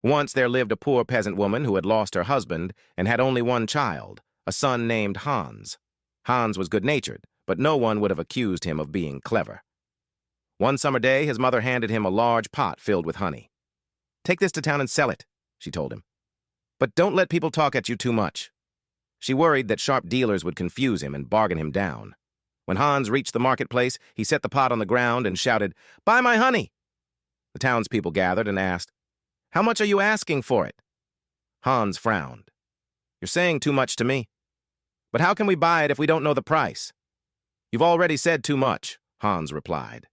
Once there lived a poor peasant woman who had lost her husband and had only one child, a son named Hans. Hans was good-natured, but no one would have accused him of being clever. One summer day, his mother handed him a large pot filled with honey. "Take this to town and sell it," she told him. "But don't let people talk at you too much." She worried that sharp dealers would confuse him and bargain him down. When Hans reached the marketplace, he set the pot on the ground and shouted, "Buy my honey!" The townspeople gathered and asked, "How much are you asking for it?" Hans frowned. "You're saying too much to me. But how can we buy it if we don't know the price?" "You've already said too much," Hans replied.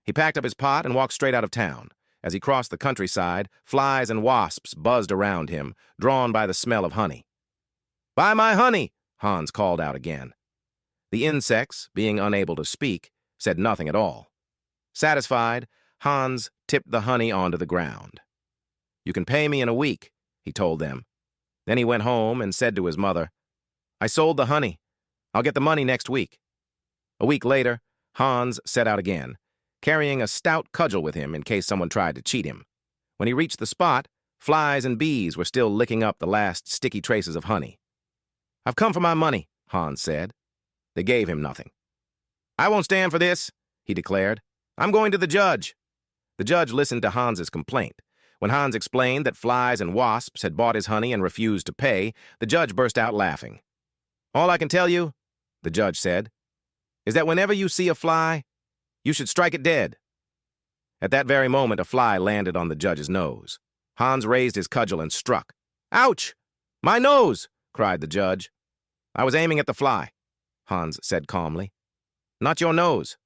He packed up his pot and walked straight out of town. As he crossed the countryside, flies and wasps buzzed around him, drawn by the smell of honey. "Buy my honey!" Hans called out again. The insects, being unable to speak, said nothing at all. Satisfied, Hans tipped the honey onto the ground. "You can pay me in a week," he told them. Then he went home and said to his mother, "I sold the honey. I'll get the money next week." A week later, Hans set out again, carrying a stout cudgel with him in case someone tried to cheat him. When he reached the spot, flies and bees were still licking up the last sticky traces of honey. "I've come for my money," Hans said. They gave him nothing. "I won't stand for this," he declared. "I'm going to the judge." The judge listened to Hans's complaint. When Hans explained that flies and wasps had bought his honey and refused to pay, the judge burst out laughing. "All I can tell you," the judge said, "is that whenever you see a fly, you should strike it dead." At that very moment, a fly landed on the judge's nose. Hans raised his cudgel and struck. "Ouch! My nose!" cried the judge. "I was aiming at the fly," Hans said calmly. "Not your nose."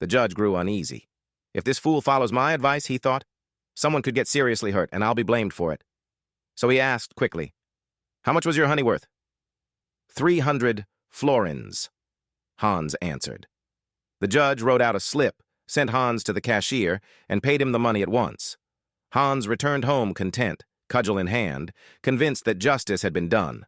The judge grew uneasy. If this fool follows my advice, he thought, someone could get seriously hurt, and I'll be blamed for it. So he asked quickly, "How much was your honey worth?" 300 florins, Hans answered. The judge wrote out a slip, sent Hans to the cashier, and paid him the money at once. Hans returned home content, cudgel in hand, convinced that justice had been done.